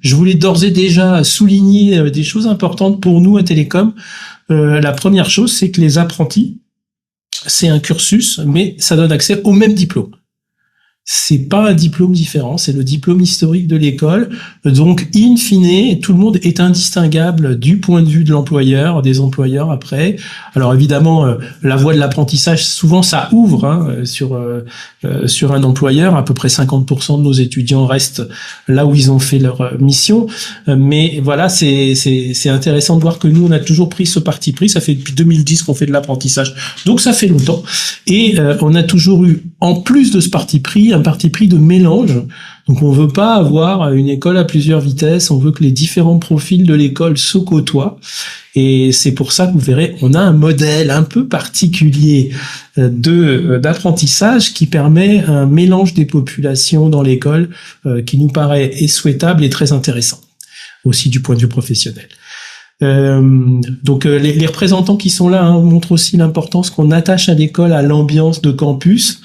je voulais d'ores et déjà souligner des choses importantes pour nous à Télécom. La première chose, c'est que les apprentis, c'est un cursus, mais ça donne accès au même diplôme. C'est pas un diplôme différent, c'est le diplôme historique de l'école. Donc, in fine, tout le monde est indistinguable du point de vue de l'employeur, des employeurs après. Alors évidemment, la voie de l'apprentissage, souvent ça ouvre sur un employeur. À peu près 50% de nos étudiants restent là où ils ont fait leur mission. Mais voilà, c'est intéressant de voir que nous, on a toujours pris ce parti pris. Ça fait depuis 2010 qu'on fait de l'apprentissage, donc ça fait longtemps. Et on a toujours eu, en plus de ce parti pris, un parti pris de mélange. Donc on veut pas avoir une école à plusieurs vitesses, on veut que les différents profils de l'école se côtoient. Et c'est pour ça que vous verrez, on a un modèle un peu particulier d'apprentissage qui permet un mélange des populations dans l'école qui nous paraît souhaitable et très intéressant, aussi du point de vue professionnel. Donc les représentants qui sont là montrent aussi l'importance qu'on attache à l'école à l'ambiance de campus.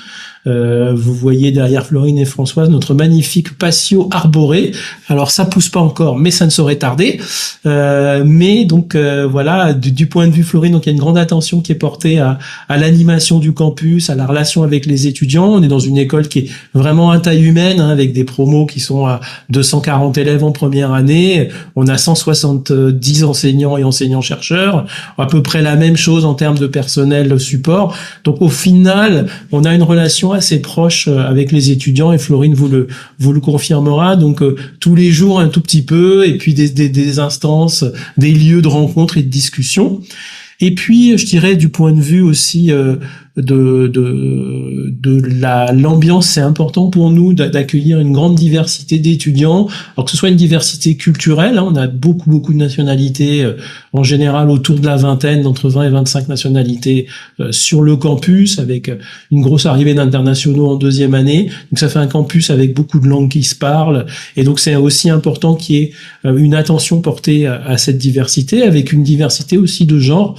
Vous voyez derrière Florine et Françoise notre magnifique patio arboré. Alors ça pousse pas encore, mais ça ne saurait tarder. Mais donc voilà, du point de vue Florine, donc il y a une grande attention qui est portée à l'animation du campus, à la relation avec les étudiants. On est dans une école qui est vraiment à taille humaine, avec des promos qui sont à 240 élèves en première année. On a 170 enseignants et enseignants-chercheurs, à peu près la même chose en termes de personnel support. Donc au final, on a une relation assez proche avec les étudiants, et Florine vous le confirmera. Donc tous les jours un tout petit peu, et puis des instances, des lieux de rencontre et de discussion. Et puis je dirais du point de vue aussi de l'ambiance, c'est important pour nous d'accueillir une grande diversité d'étudiants, alors que ce soit une diversité culturelle, on a beaucoup de nationalités, en général autour de la vingtaine, d'entre 20 et 25 nationalités sur le campus, avec une grosse arrivée d'internationaux en deuxième année. Donc ça fait un campus avec beaucoup de langues qui se parlent, et donc c'est aussi important qu'il y ait une attention portée à cette diversité, avec une diversité aussi de genre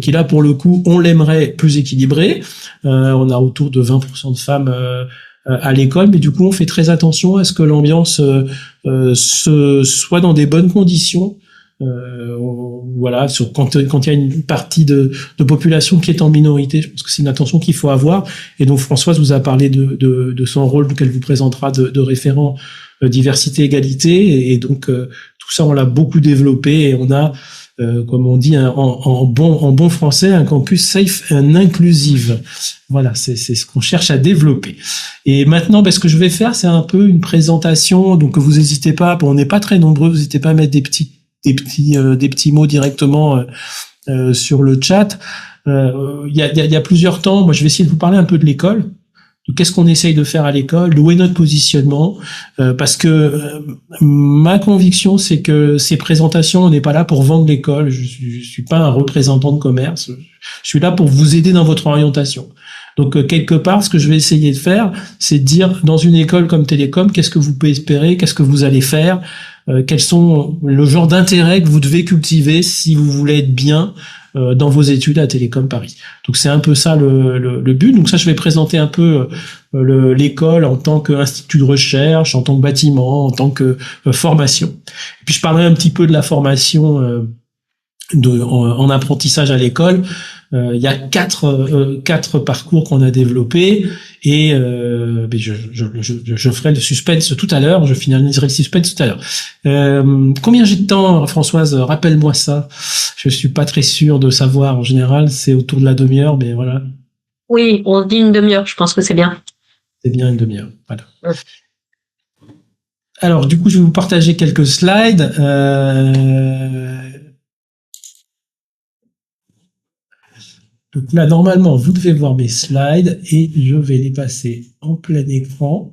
qui là pour le coup on l'aimerait plus équilibrée. On a autour de 20% de femmes à l'école, mais du coup on fait très attention à ce que l'ambiance soit dans des bonnes conditions. Voilà, quand il y a une partie de population qui est en minorité, je pense que c'est une attention qu'il faut avoir. Et donc Françoise vous a parlé de son rôle qu'elle vous présentera de référent diversité égalité, et donc tout ça on l'a beaucoup développé, et on a comme on dit en bon français, un campus safe and inclusive. Voilà, c'est ce qu'on cherche à développer. Et maintenant, ce que je vais faire, c'est un peu une présentation. Donc vous n'hésitez pas, on n'est pas très nombreux, vous n'hésitez pas à mettre des petits mots directement sur le chat. Il y a plusieurs temps. Moi, je vais essayer de vous parler un peu de l'école. Qu'est-ce qu'on essaye de faire à l'école, où est notre positionnement, parce que ma conviction, c'est que ces présentations, on n'est pas là pour vendre l'école, je suis pas un représentant de commerce, je suis là pour vous aider dans votre orientation. Donc quelque part, ce que je vais essayer de faire, c'est de dire, dans une école comme Télécom, qu'est-ce que vous pouvez espérer, qu'est-ce que vous allez faire, quels sont le genre d'intérêt que vous devez cultiver si vous voulez être bien dans vos études à Télécom Paris. Donc c'est un peu ça le but. Donc ça, je vais présenter un peu l'école en tant qu'institut de recherche, en tant que bâtiment, en tant que formation. Et puis je parlerai un petit peu de la formation en apprentissage à l'école. Il y a quatre parcours qu'on a développés, et je ferai le suspense tout à l'heure, je finaliserai le suspense tout à l'heure. Combien j'ai de temps, Françoise? Rappelle-moi ça. Je suis pas très sûr de savoir. En général, c'est autour de la demi-heure, mais voilà. Oui, on dit une demi-heure, je pense que c'est bien. C'est bien une demi-heure, voilà. Alors, du coup, je vais vous partager quelques slides. Donc là, normalement, vous devez voir mes slides, et je vais les passer en plein écran.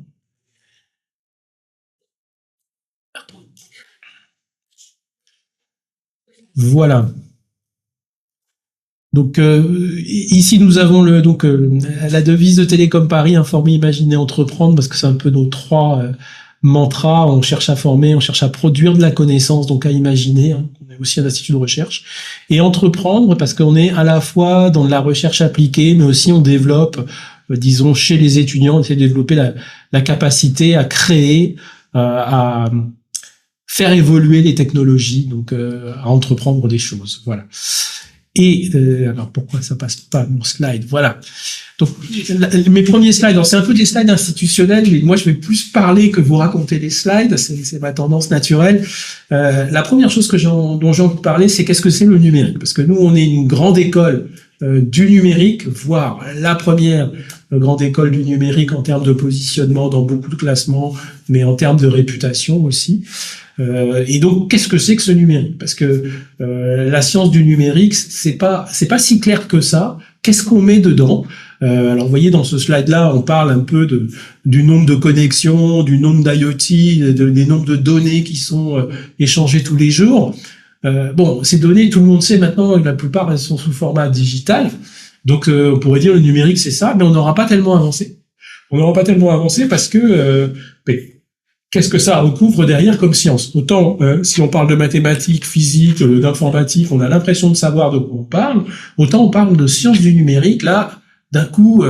Voilà. Donc ici nous avons la devise de Télécom Paris, informer, imaginer, entreprendre, parce que c'est un peu nos trois mantras. On cherche à former, on cherche à produire de la connaissance, donc à imaginer. On est aussi un institut de recherche, et entreprendre parce qu'on est à la fois dans de la recherche appliquée, mais aussi on développe, disons chez les étudiants, on essaie de développer la capacité à créer, à faire évoluer les technologies, donc à entreprendre des choses. Voilà. Et alors pourquoi ça passe pas mon slide? Voilà. Donc mes premiers slides, alors c'est un peu des slides institutionnels, mais moi je vais plus parler que vous raconter les slides, c'est ma tendance naturelle. La première chose dont j'ai envie de parler, c'est qu'est-ce que c'est le numérique? Parce que nous on est une grande école du numérique, voire la première grande école du numérique en termes de positionnement dans beaucoup de classements, mais en termes de réputation aussi. Et donc, qu'est-ce que c'est que ce numérique? Parce que la science du numérique, c'est pas si clair que ça. Qu'est-ce qu'on met dedans? Alors, vous voyez, dans ce slide-là, on parle un peu du nombre de connexions, du nombre d'IoT, des nombres de données qui sont échangées tous les jours. Bon, ces données, tout le monde sait maintenant, la plupart, elles sont sous format digital. Donc, on pourrait dire le numérique, c'est ça, mais on n'aura pas tellement avancé. On n'aura pas tellement avancé parce que qu'est-ce que ça recouvre derrière comme science? Autant, si on parle de mathématiques, physique, d'informatique, on a l'impression de savoir de quoi on parle, autant on parle de sciences du numérique, là, d'un coup,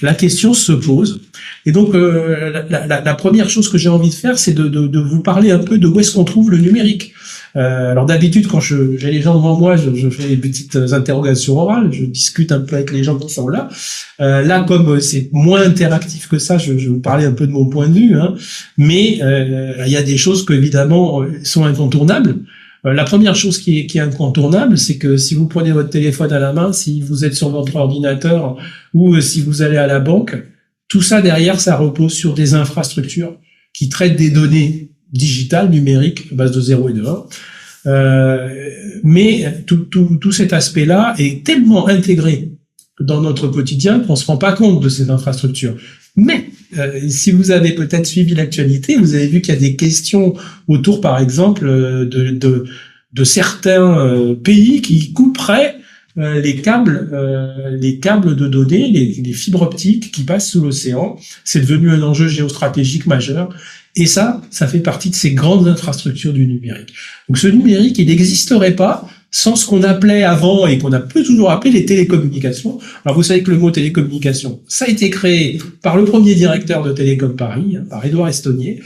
la question se pose. Et donc, la première chose que j'ai envie de faire, c'est de vous parler un peu de où est-ce qu'on trouve le numérique. Alors d'habitude, quand j'ai les gens devant moi, je fais des petites interrogations orales, je discute un peu avec les gens qui sont là. Là, comme c'est moins interactif que ça, je vais vous parler un peu de mon point de vue, hein. Mais il y a des choses qui évidemment sont incontournables. La première chose qui est incontournable, c'est que si vous prenez votre téléphone à la main, si vous êtes sur votre ordinateur ou si vous allez à la banque, tout ça derrière, ça repose sur des infrastructures qui traitent des données digitales, numériques, à base de 0 et de 1. Mais tout cet aspect-là est tellement intégré dans notre quotidien qu'on se rend pas compte de ces infrastructures. Mais si vous avez peut-être suivi l'actualité, vous avez vu qu'il y a des questions autour, par exemple, de certains pays qui couperaient les câbles de données, les fibres optiques qui passent sous l'océan. C'est devenu un enjeu géostratégique majeur. Et ça fait partie de ces grandes infrastructures du numérique. Donc ce numérique, il n'existerait pas sans ce qu'on appelait avant et qu'on a peut toujours appelé les télécommunications. Alors vous savez que le mot télécommunication, ça a été créé par le premier directeur de Télécom Paris, par Édouard Estonnier,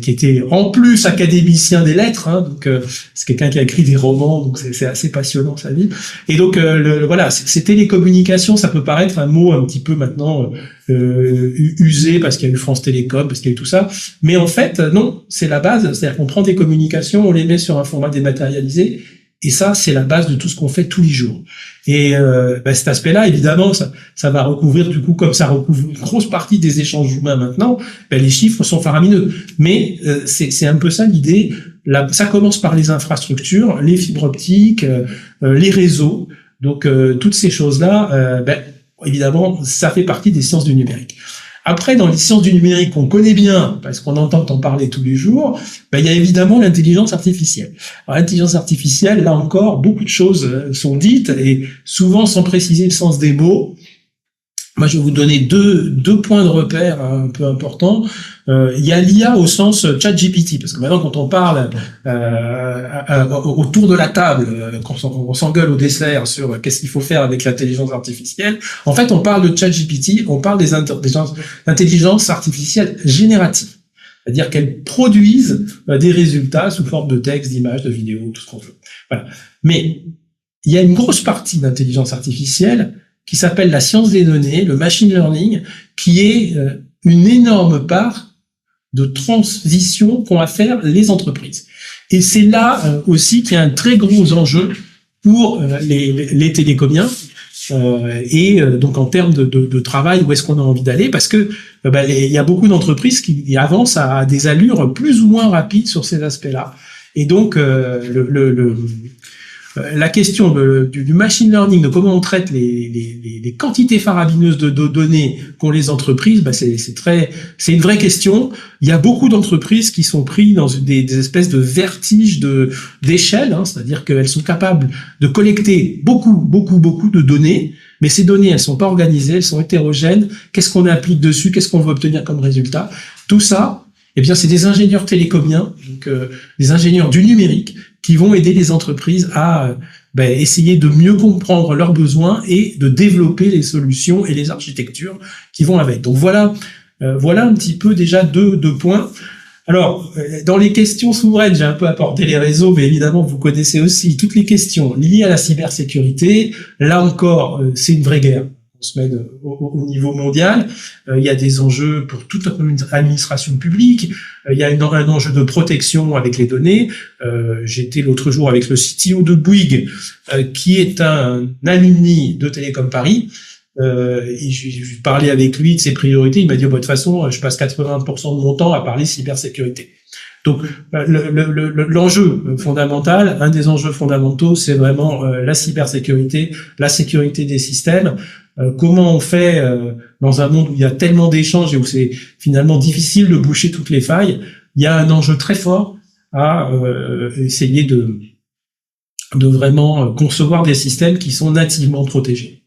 qui était en plus académicien des lettres, hein, donc c'est quelqu'un qui a écrit des romans, donc c'est assez passionnant sa vie. Et donc voilà, ces télécommunications, ça peut paraître un mot un petit peu maintenant usé parce qu'il y a eu France Télécom, parce qu'il y a eu tout ça, mais en fait non, c'est la base, c'est-à-dire qu'on prend des communications, on les met sur un format dématérialisé. Et ça, c'est la base de tout ce qu'on fait tous les jours. Et cet aspect-là, évidemment, ça va recouvrir, du coup, comme ça recouvre une grosse partie des échanges humains maintenant, les chiffres sont faramineux. Mais c'est un peu ça l'idée. Ça commence par les infrastructures, les fibres optiques, les réseaux. Donc, toutes ces choses-là, évidemment, ça fait partie des sciences du numérique. Après, dans les sciences du numérique qu'on connaît bien, parce qu'on entend en parler tous les jours, il y a évidemment l'intelligence artificielle. Alors, l'intelligence artificielle, là encore, beaucoup de choses sont dites, et souvent sans préciser le sens des mots. Moi, je vais vous donner deux points de repère un peu importants. Il y a l'IA au sens ChatGPT, parce que maintenant, quand on parle autour de la table, quand on s'engueule au dessert sur qu'est-ce qu'il faut faire avec l'intelligence artificielle, en fait, on parle de ChatGPT, on parle des intelligences artificielles génératives, c'est-à-dire qu'elles produisent des résultats sous forme de texte, d'images, de vidéos, tout ce qu'on veut. Voilà. Mais il y a une grosse partie d'intelligence artificielle qui s'appelle la science des données, le machine learning, qui est une énorme part de transition qu'ont à faire les entreprises. Et c'est là aussi qu'il y a un très gros enjeu pour les télécomiens, et donc en termes de travail, où est-ce qu'on a envie d'aller, parce que il y a beaucoup d'entreprises qui avancent à des allures plus ou moins rapides sur ces aspects-là. Et donc la question du machine learning, de comment on traite les quantités faramineuses de données qu'ont les entreprises, c'est une vraie question. Il y a beaucoup d'entreprises qui sont prises dans des espèces de vertiges d'échelle, hein, c'est-à-dire qu'elles sont capables de collecter beaucoup de données, mais ces données, elles sont pas organisées, elles sont hétérogènes. Qu'est-ce qu'on applique dessus? Qu'est-ce qu'on veut obtenir comme résultat? Tout ça, eh bien, c'est des ingénieurs télécomiens, donc des ingénieurs du numérique, qui vont aider les entreprises à essayer de mieux comprendre leurs besoins et de développer les solutions et les architectures qui vont avec. Donc voilà un petit peu déjà deux points. Alors, dans les questions souveraines, j'ai un peu apporté les réseaux, mais évidemment, vous connaissez aussi toutes les questions liées à la cybersécurité. Là encore, c'est une vraie guerre. On se met au niveau mondial. Il y a des enjeux pour toute l'administration publique. Il y a un enjeu de protection avec les données. J'étais l'autre jour avec le CTO de Bouygues, qui est un alumni de Télécom Paris. Et j'ai parlé avec lui de ses priorités. Il m'a dit, de toute façon, je passe 80% de mon temps à parler cybersécurité. Donc, l'enjeu fondamental, un des enjeux fondamentaux, c'est vraiment la cybersécurité, la sécurité des systèmes. Comment on fait dans un monde où il y a tellement d'échanges et où c'est finalement difficile de boucher toutes les failles. Il y a un enjeu très fort à essayer de vraiment concevoir des systèmes qui sont nativement protégés.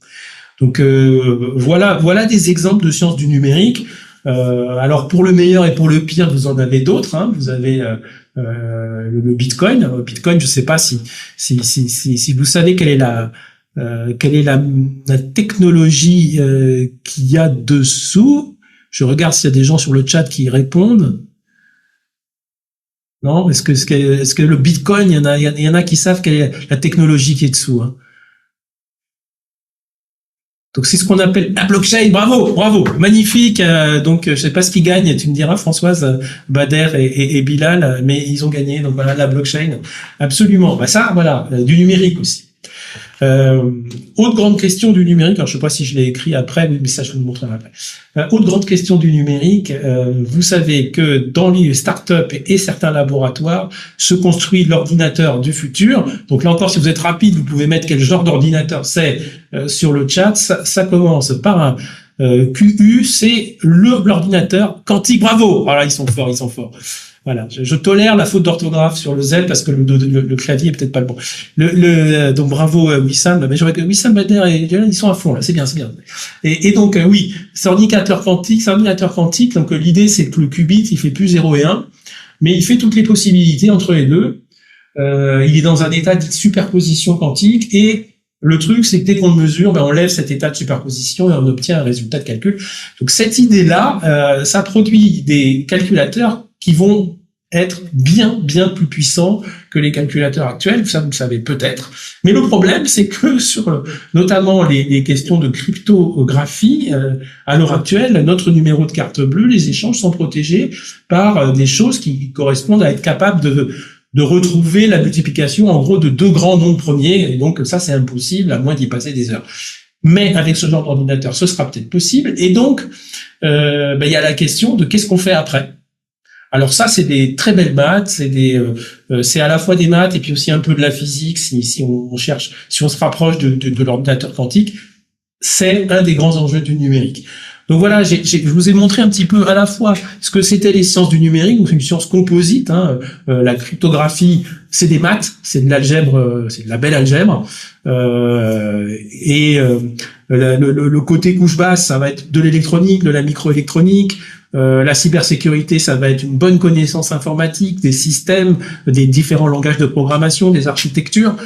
Donc voilà des exemples de sciences du numérique. Alors pour le meilleur et pour le pire, vous en avez d'autres. Hein. Vous avez le Bitcoin. Le Bitcoin, je ne sais pas si vous savez quelle est la technologie qu'il y a dessous. Je regarde s'il y a des gens sur le chat qui répondent. Non, est-ce que le Bitcoin, il y en a qui savent quelle est la technologie qui est dessous, hein. Donc c'est ce qu'on appelle la blockchain. Bravo, magnifique. Donc je sais pas ce qu'ils gagnent, tu me diras, Françoise, Bader et Bilal, mais ils ont gagné. Donc voilà, la blockchain, absolument. Bah ça, voilà, du numérique aussi. Autre grande question du numérique, alors je sais pas si je l'ai écrit après, mais ça je vous le montrerai après. Autre grande question du numérique, vous savez que dans les startups et certains laboratoires se construit l'ordinateur du futur. Donc là encore, si vous êtes rapide, vous pouvez mettre quel genre d'ordinateur c'est sur le chat. Ça commence par un QU, c'est l'ordinateur quantique. Bravo. Voilà, ils sont forts. Voilà, je tolère la faute d'orthographe sur le Z parce que le clavier est peut-être pas le bon. Donc bravo Wissam, mais je vois que Wissam Bader et Jalal, ils sont à fond là, c'est bien. Et donc oui, c'est un ordinateur quantique. Donc l'idée c'est que le qubit il fait plus 0 et 1, mais il fait toutes les possibilités entre les deux. Il est dans un état de superposition quantique et le truc c'est que dès qu'on le mesure, on lève cet état de superposition et on obtient un résultat de calcul. Donc cette idée-là, ça produit des calculateurs qui vont être bien plus puissants que les calculateurs actuels, ça vous le savez peut-être. Mais le problème, c'est que sur notamment les questions de cryptographie, à l'heure actuelle, notre numéro de carte bleue, les échanges sont protégés par des choses qui correspondent à être capable de retrouver la multiplication en gros de deux grands nombres premiers, et donc ça c'est impossible à moins d'y passer des heures. Mais avec ce genre d'ordinateur, ce sera peut-être possible, et donc il y a la question de qu'est-ce qu'on fait après. Alors ça, c'est des très belles maths, c'est à la fois des maths et puis aussi un peu de la physique si on se rapproche de l'ordinateur quantique, c'est un des grands enjeux du numérique. Donc voilà, je vous ai montré un petit peu à la fois ce que c'était les sciences du numérique, donc une science composite, hein, la cryptographie, c'est des maths, c'est de l'algèbre, c'est de la belle algèbre, le côté couche basse, ça va être de l'électronique, de la microélectronique. La cybersécurité, ça va être une bonne connaissance informatique, des systèmes, des différents langages de programmation, des architectures.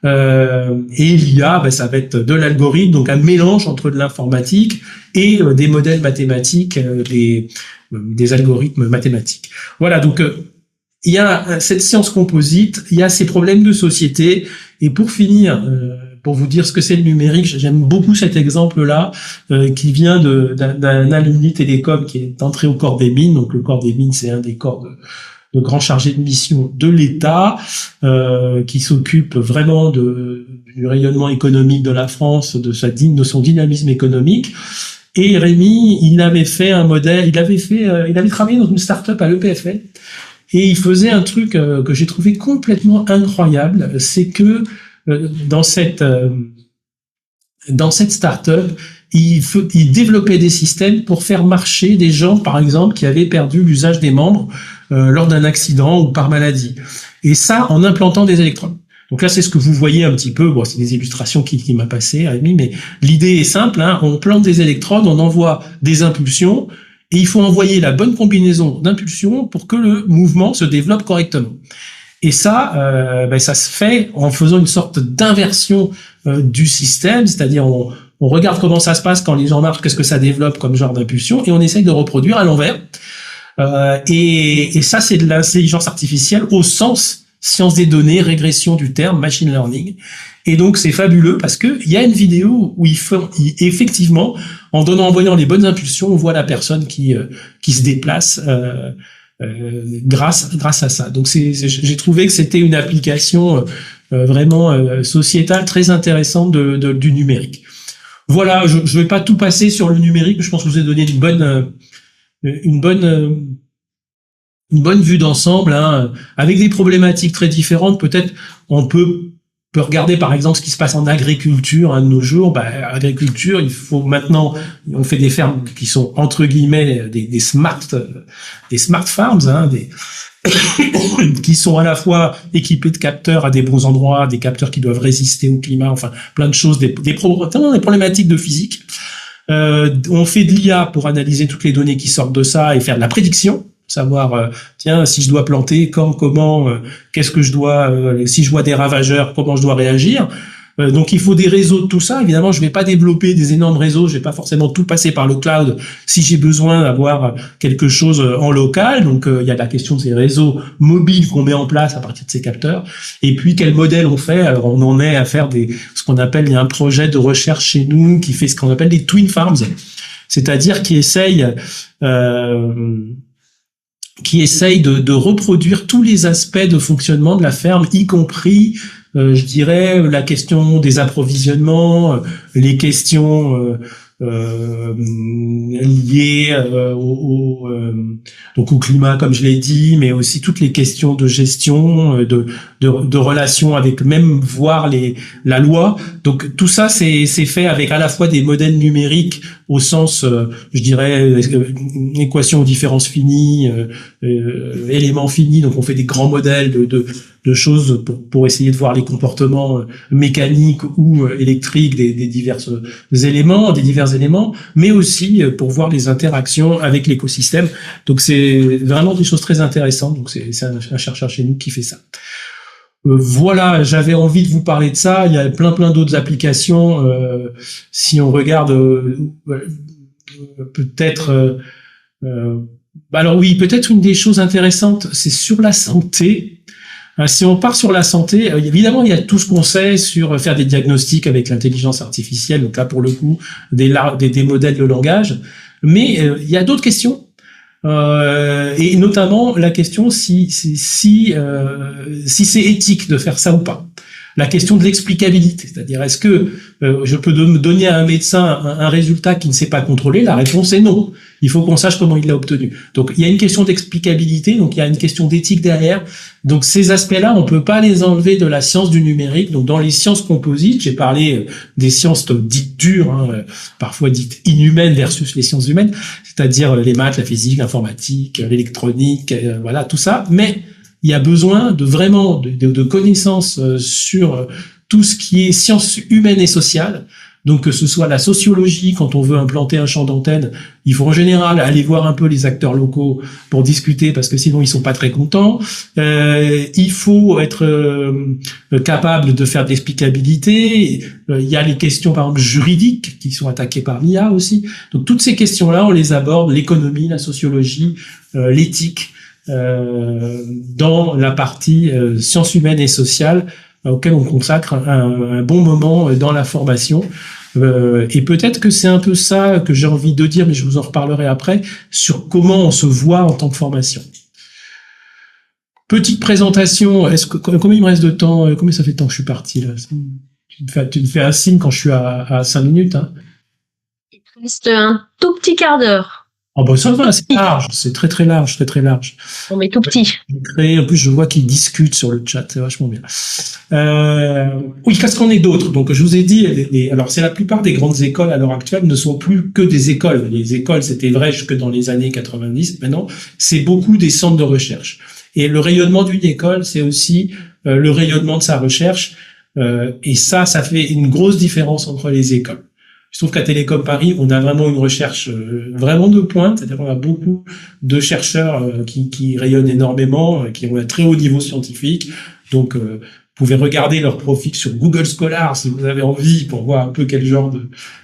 Et l'IA, ça va être de l'algorithme, donc un mélange entre de l'informatique et des modèles mathématiques, des algorithmes mathématiques. Voilà, donc il y a cette science composite, il y a ces problèmes de société. Et pour finir, pour vous dire ce que c'est le numérique, j'aime beaucoup cet exemple-là qui vient d'un alumni télécom qui est entré au corps des mines. Donc le corps des mines, c'est un des corps de grands chargés de mission de l'État qui s'occupe vraiment du rayonnement économique de la France, de son dynamisme économique. Et Rémi, il avait fait un modèle, il avait travaillé dans une start-up à l'EPFL et il faisait un truc que j'ai trouvé complètement incroyable, c'est que dans cette start-up, il développait des systèmes pour faire marcher des gens, par exemple, qui avaient perdu l'usage des membres lors d'un accident ou par maladie. Et ça, en implantant des électrodes. Donc là, c'est ce que vous voyez un petit peu. Bon, c'est des illustrations qui m'a passé, Rémi, mais l'idée est simple, hein. On plante des électrodes, on envoie des impulsions, et il faut envoyer la bonne combinaison d'impulsions pour que le mouvement se développe correctement. Et ça, ça se fait en faisant une sorte d'inversion du système, c'est-à-dire on regarde comment ça se passe quand les gens marchent, qu'est-ce que ça développe comme genre d'impulsion, et on essaye de reproduire à l'envers. Et ça, c'est de l'intelligence artificielle au sens science des données, régression du terme, machine learning. Et donc, c'est fabuleux parce que il y a une vidéo où effectivement, en voyant les bonnes impulsions, on voit la personne qui se déplace, grâce à ça. Donc, j'ai trouvé que c'était une application, vraiment, sociétale très intéressante du numérique. Voilà, je vais pas tout passer sur le numérique, mais je pense que je vous ai donné une bonne vue d'ensemble, hein, avec des problématiques très différentes. Peut-être on peut regarder par exemple ce qui se passe en agriculture, hein, de nos jours. Agriculture, il faut maintenant, on fait des fermes qui sont entre guillemets des smart farms, hein, qui sont à la fois équipés de capteurs à des bons endroits, des capteurs qui doivent résister au climat, enfin plein de choses, des problématiques de physique. On fait de l'IA pour analyser toutes les données qui sortent de ça et faire de la prédiction, savoir tiens, si je dois planter, quand, comment, qu'est-ce que je dois, si je vois des ravageurs, comment je dois réagir. Donc il faut des réseaux de tout ça. Évidemment, je vais pas développer des énormes réseaux, je vais pas forcément tout passer par le cloud si j'ai besoin d'avoir quelque chose en local. Donc il y a la question de ces réseaux mobiles qu'on met en place à partir de ces capteurs. Et puis quel modèle on fait? Alors, on en est à faire ce qu'on appelle, il y a un projet de recherche chez nous qui fait ce qu'on appelle des twin farms, c'est-à-dire qui essaye de reproduire tous les aspects de fonctionnement de la ferme, y compris, je dirais, la question des approvisionnements, les questions liées donc au climat, comme je l'ai dit, mais aussi toutes les questions de gestion, de relations avec même voire la loi. Donc tout ça, c'est fait avec à la fois des modèles numériques au sens, je dirais, équation aux différences finies, éléments finis. Donc on fait des grands modèles de choses pour essayer de voir les comportements mécaniques ou électriques des divers éléments, mais aussi pour voir les interactions avec l'écosystème. Donc c'est vraiment des choses très intéressantes. Donc c'est un chercheur chez nous qui fait ça. Voilà, j'avais envie de vous parler de ça. Il y a plein d'autres applications. Si on regarde, peut-être. Alors oui, peut-être une des choses intéressantes, c'est sur la santé. Si on part sur la santé, évidemment, il y a tout ce qu'on sait sur faire des diagnostics avec l'intelligence artificielle. Donc là, pour le coup, des modèles de langage. Mais il y a d'autres questions. Et notamment la question si c'est éthique de faire ça ou pas. La question de l'explicabilité, c'est-à-dire est-ce que je peux donner à un médecin un résultat qui ne sait pas contrôler? La réponse est non. Il faut qu'on sache comment il l'a obtenu. Donc il y a une question d'explicabilité, donc il y a une question d'éthique derrière. Donc ces aspects-là, on peut pas les enlever de la science du numérique. Donc dans les sciences composites, j'ai parlé des sciences dites dures, hein, parfois dites inhumaines versus les sciences humaines, c'est-à-dire les maths, la physique, l'informatique, l'électronique, voilà tout ça. Mais il y a besoin de connaissances sur tout ce qui est sciences humaines et sociales. Donc que ce soit la sociologie, quand on veut implanter un champ d'antenne, il faut en général aller voir un peu les acteurs locaux pour discuter, parce que sinon ils sont pas très contents. Il faut être capable de faire de l'explicabilité. Il y a les questions par exemple juridiques qui sont attaquées par l'IA aussi. Donc toutes ces questions-là, on les aborde, l'économie, la sociologie, l'éthique, dans la partie sciences humaines et sociales, auquel on consacre un bon moment dans la formation. Et peut-être que c'est un peu ça que j'ai envie de dire, mais je vous en reparlerai après, sur comment on se voit en tant que formation. Petite présentation, combien il me reste de temps? Combien ça fait de temps que je suis parti là? Tu me fais un signe quand je suis à 5 minutes. Hein. Il te reste un tout petit quart d'heure. Oh bah ça va, c'est large, c'est très large. On met tout petit. En plus, je vois qu'ils discutent sur le chat, c'est vachement bien. Oui, qu'est-ce qu'on est d'autres? Donc, je vous ai dit, alors c'est la plupart des grandes écoles à l'heure actuelle ne sont plus que des écoles. Les écoles, c'était vrai jusque dans les années 90. Maintenant, c'est beaucoup des centres de recherche. Et le rayonnement d'une école, c'est aussi le rayonnement de sa recherche. Et ça fait une grosse différence entre les écoles. Je trouve qu'à Télécom Paris, on a vraiment une recherche vraiment de pointe, c'est-à-dire qu'on a beaucoup de chercheurs qui rayonnent énormément, qui ont un très haut niveau scientifique. Donc, vous pouvez regarder leur profil sur Google Scholar si vous avez envie pour voir un peu quel genre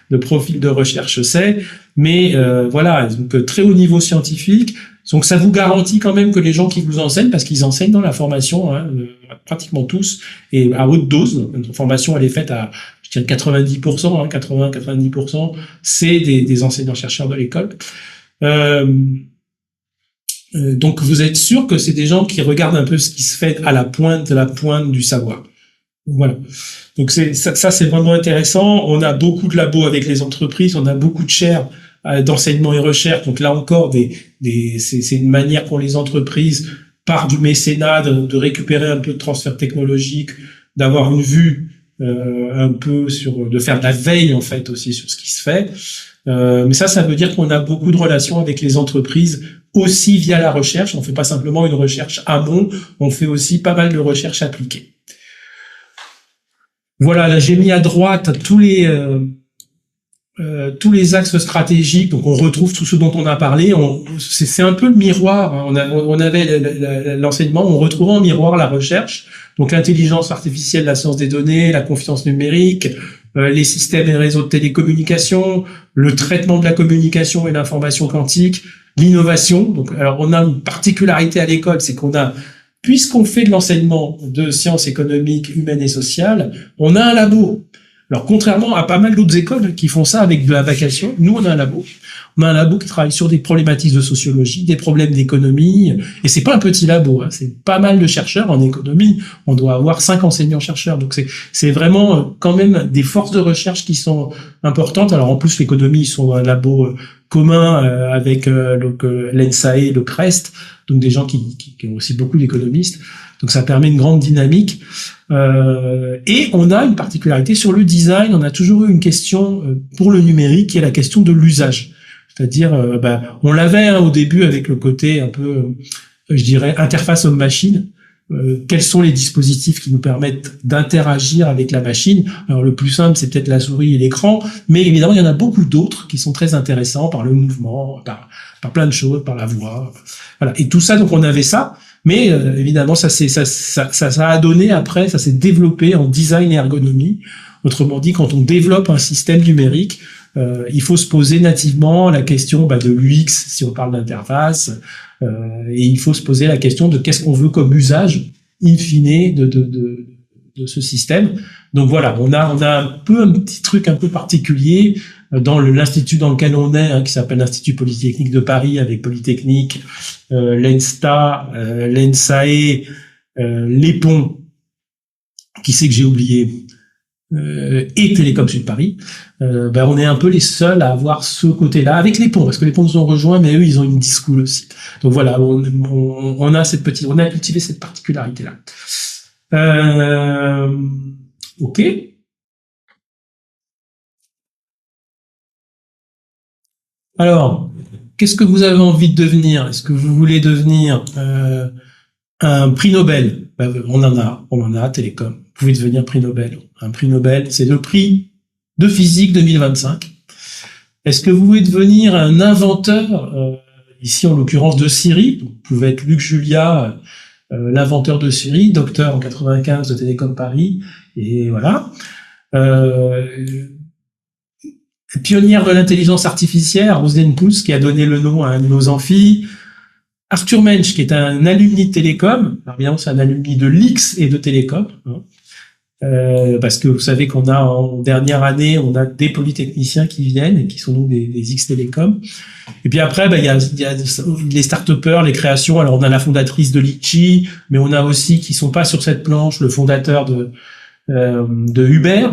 de profil de recherche c'est. Mais voilà, donc très haut niveau scientifique. Donc ça vous garantit quand même que les gens qui vous enseignent, parce qu'ils enseignent dans la formation, hein, pratiquement tous, et à haute dose, notre formation elle est faite à, je dirais 90%, hein, 80-90%, c'est des enseignants-chercheurs de l'école. Donc vous êtes sûr que c'est des gens qui regardent un peu ce qui se fait à la pointe du savoir. Voilà. Donc ça c'est vraiment intéressant. On a beaucoup de labos avec les entreprises, on a beaucoup de chaires d'enseignement et recherche. Donc là encore, c'est une manière pour les entreprises, par du mécénat, de récupérer un peu de transfert technologique, d'avoir une vue un peu de faire de la veille en fait aussi sur ce qui se fait. Mais ça veut dire qu'on a beaucoup de relations avec les entreprises aussi via la recherche. On fait pas simplement une recherche amont, on fait aussi pas mal de recherche appliquée. Voilà, là j'ai mis à droite tous les axes stratégiques. Donc on retrouve tout ce dont on a parlé. C'est un peu le miroir. Hein. On avait l'enseignement, on retrouve en miroir la recherche. Donc l'intelligence artificielle, la science des données, la confiance numérique, les systèmes et réseaux de télécommunication, le traitement de la communication et l'information quantique, l'innovation. Donc alors on a une particularité à l'école, c'est puisqu'on fait de l'enseignement de sciences économiques, humaines et sociales, on a un labo. Alors, contrairement à pas mal d'autres écoles qui font ça avec de la vacation, nous, on a un labo. On a un labo qui travaille sur des problématiques de sociologie, des problèmes d'économie. Et c'est pas un petit labo, hein, c'est pas mal de chercheurs en économie. On doit avoir 5 enseignants-chercheurs. Donc, c'est vraiment quand même des forces de recherche qui sont importantes. Alors, en plus, l'économie, ils sont un labo commun avec l'ENSAE, le CREST, donc des gens qui ont aussi beaucoup d'économistes. Donc, ça permet une grande dynamique. Et on a une particularité sur le design. On a toujours eu une question pour le numérique, qui est la question de l'usage. C'est-à-dire, on l'avait au début avec le côté un peu, je dirais, interface homme-machine. Quels sont les dispositifs qui nous permettent d'interagir avec la machine? Alors le plus simple, c'est peut-être la souris et l'écran, mais évidemment, il y en a beaucoup d'autres qui sont très intéressants par le mouvement, par plein de choses, par la voix. Voilà. Et tout ça, donc on avait ça. Mais évidemment, ça a donné après, ça s'est développé en design et ergonomie. Autrement dit, quand on développe un système numérique, il faut se poser nativement la question de l'UX, si on parle d'interface, et il faut se poser la question de qu'est-ce qu'on veut comme usage in fine de ce système. Donc voilà, on a un petit truc un peu particulier dans l'institut dans lequel on est, hein, qui s'appelle l'Institut Polytechnique de Paris, avec Polytechnique, l'ENSTA, l'ENSAE, l'EPON, qui c'est que j'ai oublié, et Télécom Sud Paris. On est un peu les seuls à avoir ce côté-là, avec les ponts, parce que les ponts nous ont rejoints, mais eux, ils ont une discool aussi. Donc voilà, on a cultivé cette particularité-là. Ok. Alors, qu'est-ce que vous avez envie de devenir? Est-ce que vous voulez devenir un prix Nobel? On en a, Télécom. Vous pouvez devenir prix Nobel. Un prix Nobel, c'est le prix de physique 2025. Est-ce que vous voulez devenir un inventeur, ici en l'occurrence de Siri? Donc, vous pouvez être Luc Julia, l'inventeur de Siri, docteur en 95 de Télécom Paris, et voilà. Pionnière de l'intelligence artificielle, Roselyne Poulse, qui a donné le nom à un de nos amphis. Arthur Mensch, qui est un alumni de Télécom. Alors évidemment, c'est un alumni de l'X et de Télécom. Hein. Parce que vous savez qu'on a en dernière année, on a des polytechniciens qui viennent et qui sont donc des X Télécom. Et puis après, il y a les start-upers, les créations. Alors on a la fondatrice de Litchi, mais on a aussi, qui sont pas sur cette planche, le fondateur de Uber,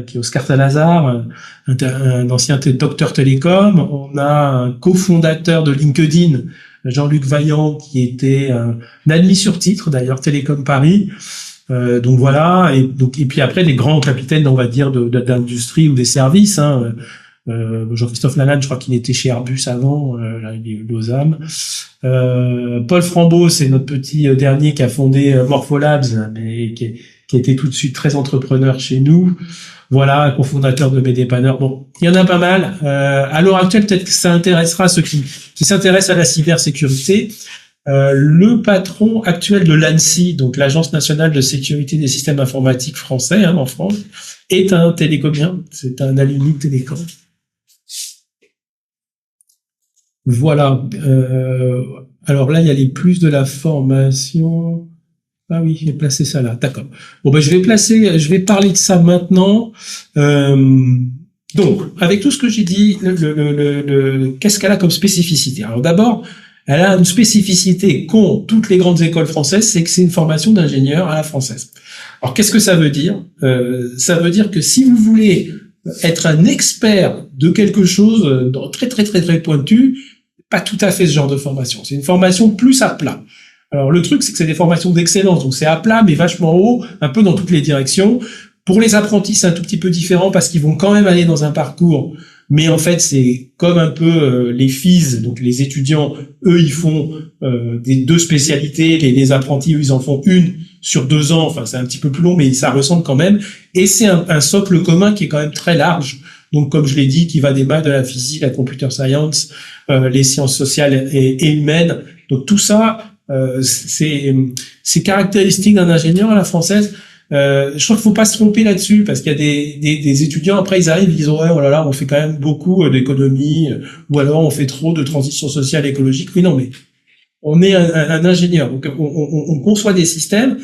qui est Oscar Salazar, un ancien docteur télécom. On a un cofondateur de LinkedIn, Jean-Luc Vaillant, qui était un admis sur titre, d'ailleurs, Télécom Paris. Donc voilà, et puis après des grands capitaines, on va dire, d'industrie ou des services. Hein. Jean-Christophe Lalanne, je crois qu'il était chez Airbus avant, Lausanne. Paul Frambeau, c'est notre petit dernier qui a fondé Morpholabs, mais qui a été tout de suite très entrepreneur chez nous. Voilà, cofondateur de Mes Dépanneurs. Bon, il y en a pas mal. À l'heure actuelle, peut-être que ça intéressera ceux qui s'intéressent à la cybersécurité. Le patron actuel de l'ANSSI, donc l'Agence nationale de sécurité des systèmes informatiques français, en France, est un télécomien. C'est un alumni de Télécom. Voilà. Alors là, il y a les plus de la formation. Ah oui, j'ai placé ça là. D'accord. Bon, ben, je vais parler de ça maintenant. Donc, avec tout ce que j'ai dit, qu'est-ce qu'elle a comme spécificité? Alors d'abord, elle a une spécificité qu'ont toutes les grandes écoles françaises, c'est que c'est une formation d'ingénieur à la française. Alors, qu'est-ce que ça veut dire? Ça veut dire que si vous voulez être un expert de quelque chose très très très très pointu, pas tout à fait ce genre de formation. C'est une formation plus à plat. Alors le truc, c'est que c'est des formations d'excellence, donc c'est à plat mais vachement haut, un peu dans toutes les directions. Pour les apprentis, c'est un tout petit peu différent parce qu'ils vont quand même aller dans un parcours, mais en fait c'est comme un peu les FIS, donc les étudiants, eux ils font des deux spécialités, les apprentis eux ils en font une sur 2 ans, enfin c'est un petit peu plus long mais ça ressemble quand même, et c'est un socle commun qui est quand même très large. Donc, comme je l'ai dit, qui va des maths, de la physique, la computer science, les sciences sociales et humaines. Donc, tout ça, c'est caractéristique d'un ingénieur à la française. Je crois qu'il faut pas se tromper là-dessus parce qu'il y a des étudiants, après ils arrivent, ils disent ouais, oh là là, on fait quand même beaucoup d'économie, ou alors on fait trop de transition sociale écologique. Oui, non, mais on est un ingénieur. Donc, on conçoit des systèmes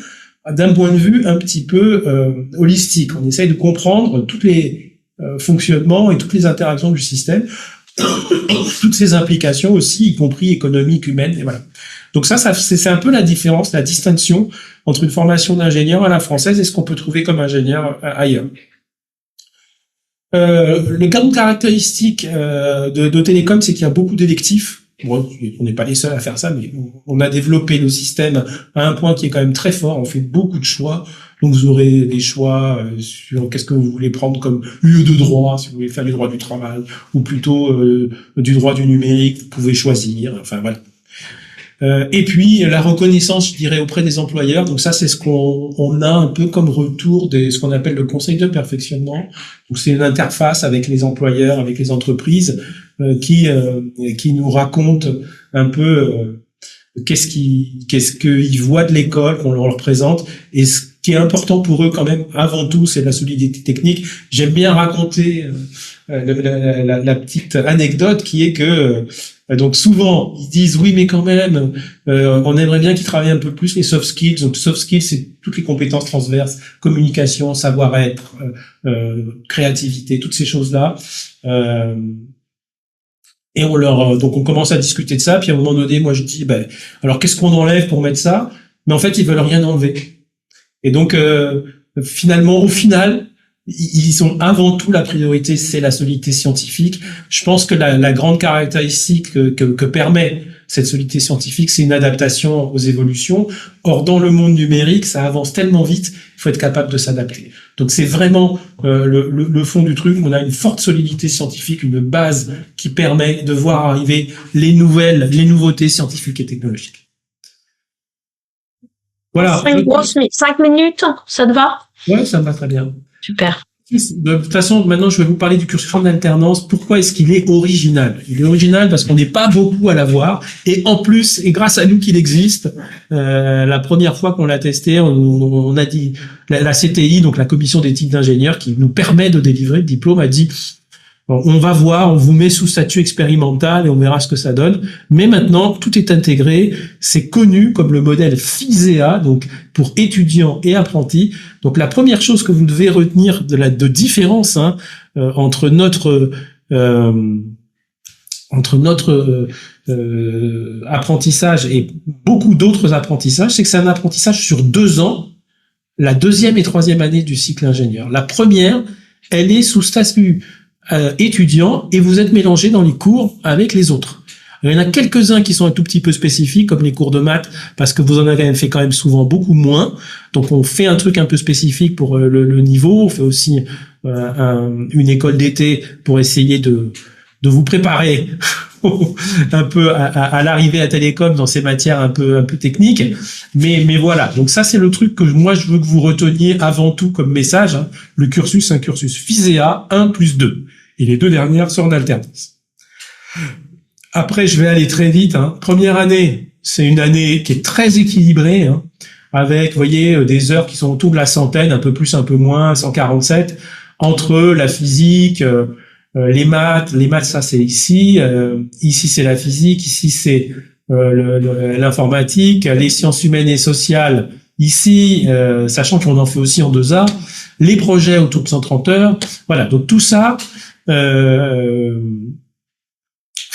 d'un point de vue un petit peu holistique. On essaye de comprendre toutes les fonctionnement et toutes les interactions du système, toutes ces implications aussi, y compris économiques, humaines, et voilà. Donc ça c'est un peu la différence, la distinction entre une formation d'ingénieur à la française et ce qu'on peut trouver comme ingénieur ailleurs. Le grande caractéristique de Télécom, c'est qu'il y a beaucoup d'électifs. Bon, on n'est pas les seuls à faire ça, mais on a développé le système à un point qui est quand même très fort. On fait beaucoup de choix. Donc, vous aurez des choix sur qu'est-ce que vous voulez prendre comme lieu de droit, si vous voulez faire les droits du travail, ou plutôt du droit du numérique, vous pouvez choisir. Enfin, voilà. Et puis, la reconnaissance, je dirais, auprès des employeurs. Donc ça, c'est ce qu'on a un peu comme retour de ce qu'on appelle le conseil de perfectionnement. Donc, c'est une interface avec les employeurs, avec les entreprises, qui nous raconte un peu qu'est-ce qu'ils voient de l'école qu'on leur présente, et ce qui est important pour eux quand même avant tout, c'est la solidité technique. J'aime bien raconter la petite anecdote qui est que donc souvent ils disent oui mais quand même on aimerait bien qu'ils travaillent un peu plus les soft skills. Donc soft skills, c'est toutes les compétences transverses, communication, savoir-être, créativité, toutes ces choses là. Et donc on commence à discuter de ça, puis à un moment donné, moi je dis, alors qu'est-ce qu'on enlève pour mettre ça? Mais en fait, ils veulent rien enlever. Et donc finalement, au final, ils ont avant tout la priorité, c'est la solidité scientifique. Je pense que la grande caractéristique que permet cette solidité scientifique, c'est une adaptation aux évolutions. Or, dans le monde numérique, ça avance tellement vite, il faut être capable de s'adapter. Donc, c'est vraiment le fond du truc. On a une forte solidité scientifique, une base qui permet de voir arriver les nouveautés scientifiques et technologiques. Voilà. 5 minutes, ça te va? Ouais, ça me va très bien. Super. De toute façon, maintenant, je vais vous parler du cursus en alternance. Pourquoi est-ce qu'il est original? Il est original parce qu'on n'est pas beaucoup à l'avoir. Et en plus, et grâce à nous qu'il existe, la première fois qu'on l'a testé, on a dit, la CTI, donc la commission d'éthique d'ingénieurs, qui nous permet de délivrer le diplôme, a dit, bon, on va voir, on vous met sous statut expérimental et on verra ce que ça donne. Mais maintenant, tout est intégré. C'est connu comme le modèle FISEA, donc pour étudiants et apprentis. Donc la première chose que vous devez retenir de différence entre notre apprentissage et beaucoup d'autres apprentissages, c'est que c'est un apprentissage sur 2 ans, la 2e et 3e année du cycle ingénieur. La première, elle est sous statut étudiant et vous êtes mélangé dans les cours avec les autres. Il y en a quelques-uns qui sont un tout petit peu spécifiques, comme les cours de maths, parce que vous en avez fait quand même souvent beaucoup moins. Donc on fait un truc un peu spécifique pour le niveau. On fait aussi une école d'été pour essayer de vous préparer un peu à l'arrivée à Télécom dans ces matières un peu techniques. Mais voilà. Donc ça, c'est le truc que moi je veux que vous reteniez avant tout comme message. Le cursus, un cursus FISEA 1+2. Et les 2 dernières sont en alternance. Après, je vais aller très vite. Première année, c'est une année qui est très équilibrée, avec, vous voyez, des heures qui sont autour de la centaine, un peu plus, un peu moins, 147, entre la physique, Les maths, ça c'est ici. Ici c'est la physique. Ici c'est l'informatique. Les sciences humaines et sociales. Ici, sachant qu'on en fait aussi en 2A. Les projets autour de 130 heures. Voilà. Donc tout ça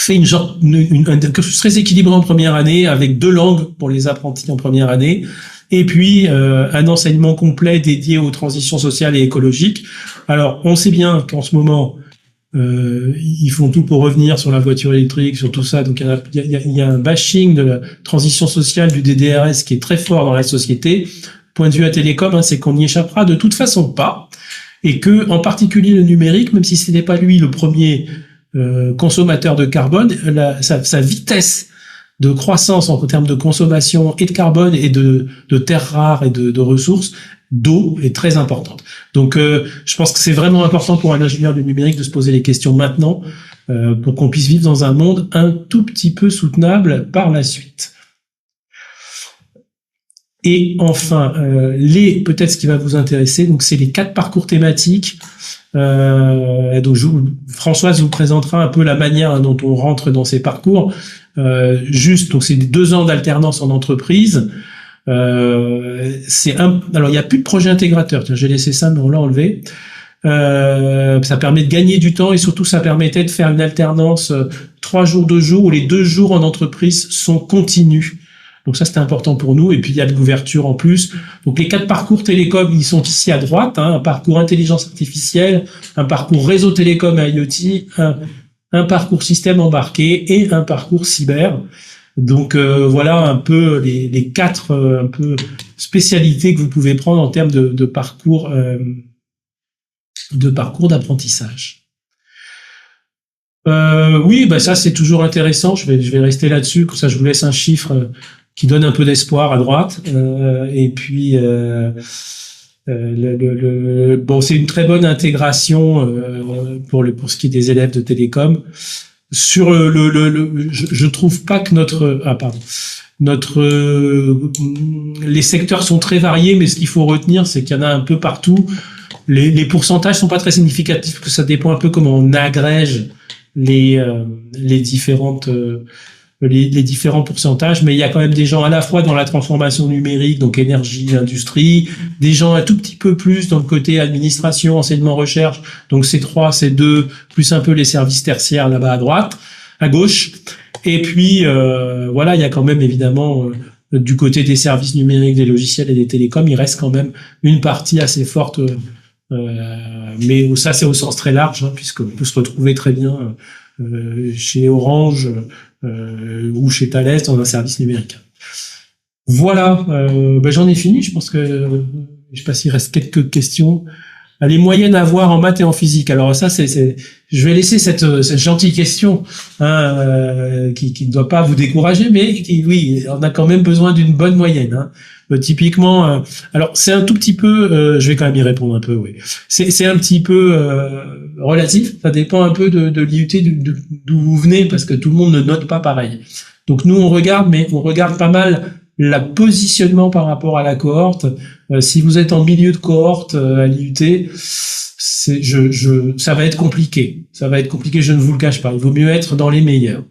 fait un cursus très équilibré en première année, avec 2 langues pour les apprentis en première année. Et puis un enseignement complet dédié aux transitions sociales et écologiques. Alors, on sait bien qu'en ce moment, ils font tout pour revenir sur la voiture électrique, sur tout ça. Donc, il y a un bashing de la transition sociale du DDRS qui est très fort dans la société. Point de vue à Télécom, c'est qu'on n'y échappera de toute façon pas. Et que, en particulier le numérique, même si ce n'est pas lui le premier consommateur de carbone, sa vitesse de croissance en termes de consommation et de carbone et de terres rares et de ressources, d'eau est très importante. Donc je pense que c'est vraiment important pour un ingénieur du numérique de se poser les questions maintenant pour qu'on puisse vivre dans un monde un tout petit peu soutenable par la suite. Et enfin, peut-être ce qui va vous intéresser, donc c'est les 4 parcours thématiques. Donc Françoise vous présentera un peu la manière dont on rentre dans ces parcours. Donc c'est 2 ans d'alternance en entreprise. Alors il n'y a plus de projet intégrateur. Tiens, j'ai laissé ça, mais on l'a enlevé. Ça permet de gagner du temps et surtout ça permettait de faire une alternance 3 jours, 2 jours, où les 2 jours en entreprise sont continus. Donc ça, c'était important pour nous. Et puis, il y a de l'ouverture en plus. Donc, les 4 parcours télécom, ils sont ici à droite. Un parcours intelligence artificielle, un parcours réseau télécom et IoT, un parcours système embarqué et un parcours cyber. Donc, voilà un peu les 4 un peu spécialités que vous pouvez prendre en termes de parcours d'apprentissage. Oui, ça, c'est toujours intéressant. Je vais rester là-dessus. Comme ça, je vous laisse un chiffre qui donne un peu d'espoir à droite. Et puis, c'est une très bonne intégration pour ce qui est des élèves de télécom. Sur je trouve pas que les secteurs sont très variés, mais ce qu'il faut retenir, c'est qu'il y en a un peu partout. Les pourcentages sont pas très significatifs, parce que ça dépend un peu comment on agrège les différents pourcentages, mais il y a quand même des gens à la fois dans la transformation numérique, donc énergie, industrie, des gens un tout petit peu plus dans le côté administration, enseignement, recherche, donc C3, C2, plus un peu les services tertiaires là-bas à gauche. Et puis, il y a quand même évidemment du côté des services numériques, des logiciels et des télécoms, il reste quand même une partie assez forte, mais ça c'est au sens très large, puisqu'on peut se retrouver très bien chez Orange ou chez Thales dans un service numérique. Voilà, j'en ai fini. Je pense que je sais pas s'il reste quelques questions. Les moyennes à avoir en maths et en physique. Alors ça, je vais laisser cette gentille question qui ne doit pas vous décourager, mais oui, on a quand même besoin d'une bonne moyenne. Typiquement, alors c'est un tout petit peu, je vais quand même y répondre un peu. Oui, c'est un petit peu relatif. Ça dépend un peu de l'IUT d'où vous venez, parce que tout le monde ne note pas pareil. Donc nous on regarde pas mal le positionnement par rapport à la cohorte. Si vous êtes en milieu de cohorte à l'IUT, ça va être compliqué. Ça va être compliqué, je ne vous le cache pas. Il vaut mieux être dans les meilleurs.